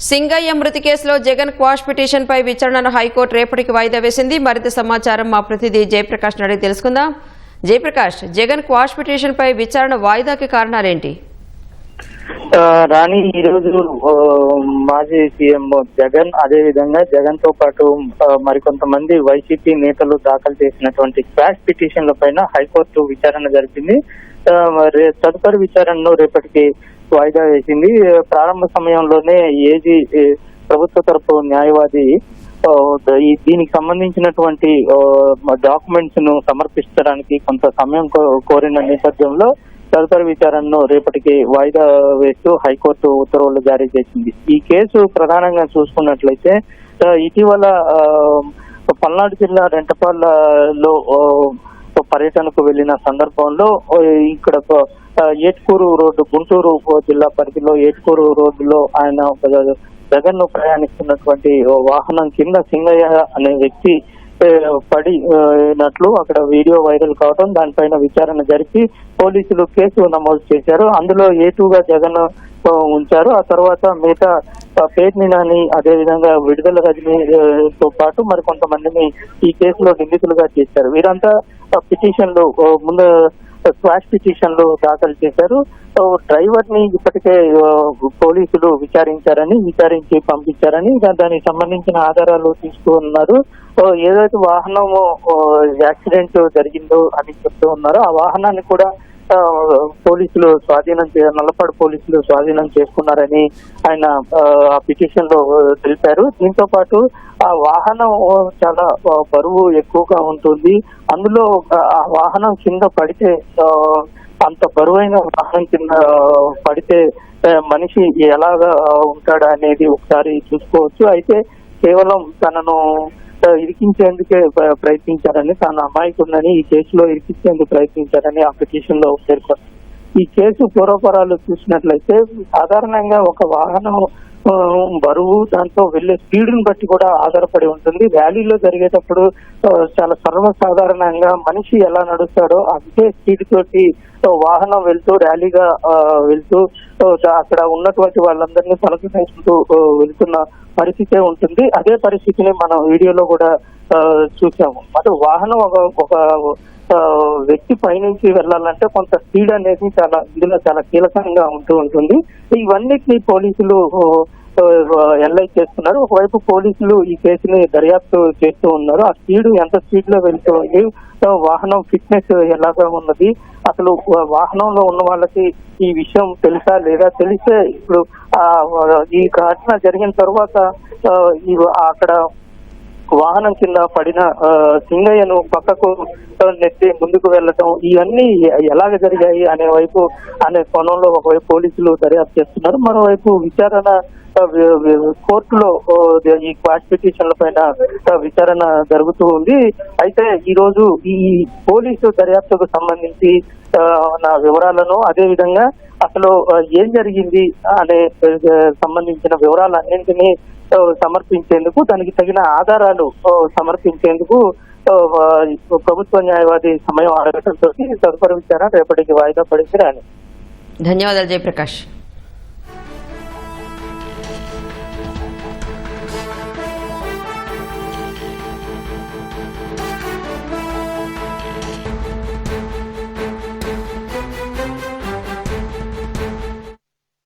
సింగయ్య మృతి కేసులో Jagan quash petition పై విచారణను హైకోర్టు రేపటికి వాయిదా వేసింది. మరింత సమాచారం మా ప్రతినిధి జయప్రకాష్ అడిగి తెలుసుకుందాం. జయప్రకాష్, జగన్ క్వాష్ పిటిషన్ పై విచారణ వాయిదాకి కారణాలేంటి? రాణి, ఈ రోజు మాజీ సీఎం జగన్, అదే విధంగా జగన్ తో పాటు మరికొంతమంది వైసీపీ నేతలు దాఖలు చేసినటువంటి క్వాష్ పిటిషన్ల పైన హైకోర్టు విచారణ జరిపింది. తదుపరి విచారణను రేపటికి వాయిదా వేసింది. ప్రారంభ సమయంలోనే ఏజీ ప్రభుత్వ తరపు న్యాయవాది దీనికి సంబంధించినటువంటి డాక్యుమెంట్స్ ను సమర్పించడానికి కొంత సమయం కోరిన నేపథ్యంలో తదుపరి విచారణను రేపటికి వాయిదా వేస్తూ హైకోర్టు ఉత్తర్వులు జారీ చేసింది. ఈ కేసు ప్రధానంగా చూసుకున్నట్లయితే ఇటీవల పల్నాడు జిల్లా రెంటపాలలో పర్యటనకు వెళ్లిన సందర్భంలో ఇక్కడ ఏట్కూరు రోడ్డు, గుంటూరు జిల్లా పరిధిలో ఏట్కూరు రోడ్డులో ఆయన జగన్ ను ప్రయాణిస్తున్నటువంటి వాహనం కింద సింగయ్య అనే వ్యక్తి పడినట్లు అక్కడ వీడియో వైరల్ కావడం, దానిపైన విచారణ జరిపి పోలీసులు కేసు నమోదు చేశారు. అందులో ఏటూగా జగన్ ఉంచారు. ఆ తర్వాత మిగతా పేర్ని నాని, అదేవిధంగా విడుదల రజనీతో పాటు మరి కొంతమందిని ఈ కేసులో నిందితులుగా చేశారు. వీరంతా పిటిషన్లు ముందు క్వాష్ పిటిషన్లు దాఖలు చేశారు. డ్రైవర్ ని ఇప్పటికే పోలీసులు విచారించి పంపించారని, దానికి సంబంధించిన ఆధారాలు తీసుకున్నారు. ఏదైతే వాహనం యాక్సిడెంట్ జరిగిందో అని చెప్తూ ఉన్నారో ఆ వాహనాన్ని కూడా పోలీసులు నల్లపాడు పోలీసులు స్వాధీనం చేసుకున్నారని ఆయన ఆ పిటిషన్ లో తెలిపారు. దీంతో పాటు ఆ వాహనం చాలా బరువు ఎక్కువగా ఉంటుంది. అందులో ఆ వాహనం కింద పడితే, అంత బరువైన వాహనం కింద పడితే మనిషి ఎలాగా ఉంటాడా అనేది ఒకసారి చూసుకోవచ్చు. అయితే కేవలం తనను ఇరికించేందుకే ప్రయత్నించారని, తాను అమాయకుందని ఈ కేసులో ఇరికించేందుకు ప్రయత్నించారని ఆ పిటిషన్ లో పేర్కొన్నారు. ఈ కేసు పూర్వపరాలు చూసినట్లయితే సాధారణంగా ఒక వాహనం బరువు, దాంతో వెళ్లే స్పీడ్ ని బట్టి కూడా ఆధారపడి ఉంటుంది. ర్యాలీలో జరిగేటప్పుడు చాలా సర్వసాధారణంగా మనిషి ఎలా నడుస్తాడో అంతే స్పీడ్ తోటి వాహనం ర్యాలీగా వెళ్తూ అక్కడ ఉన్నటువంటి వాళ్ళందరినీ పలకరించుకుంటూ వెళ్తున్న పరిస్థితే ఉంటుంది. అదే పరిస్థితిని మనం వీడియోలో కూడా చూసాము. మరి వాహనం ఒక వ్యక్తి పైనుంచి వెళ్ళాలంటే కొంత స్పీడ్ అనేది ఇందులో చాలా కీలకంగా ఉంటుంది. ఇవన్నిటిని పోలీసులు ఎనలైజ్ చేస్తున్నారు. ఒకవైపు పోలీసులు ఈ కేసుని దర్యాప్తు చేస్తూ ఉన్నారు. ఆ స్పీడ్ ఎంత స్పీడ్ లో వెళ్తుంది, వాహనం ఫిట్నెస్ ఎలాగా ఉన్నది, అసలు వాహనంలో ఉన్న వాళ్ళకి ఈ విషయం తెలుసా లేదా, తెలిస్తే ఇప్పుడు ఈ ఘటన జరిగిన తర్వాత అక్కడ వాహనం కింద పడిన సింగయ్యను పక్కకు నెట్టి ముందుకు వెళ్ళటం, ఇవన్నీ ఎలాగ జరిగాయి అనే కోణంలో ఒకవైపు పోలీసులు దర్యాప్తు చేస్తున్నారు. మరోవైపు విచారణ కోర్టులో ఈ క్వాష్ పిటిషన్ల పైన విచారణ జరుగుతూ ఉంది. అయితే ఈ రోజు ఈ పోలీసు దర్యాప్తుకు సంబంధించి వివరాలను, అదే విధంగా అసలు ఏం జరిగింది అనే సంబంధించిన వివరాలన్నింటినీ సమర్పించేందుకు, దానికి తగిన ఆధారాలు సమర్పించేందుకు ప్రభుత్వ న్యాయవాది సమయం అడగడంతో తదుపరి విచారణ రేపటికి వాయిదా పడింది. ధన్యవాదాలు జయప్రకాష్.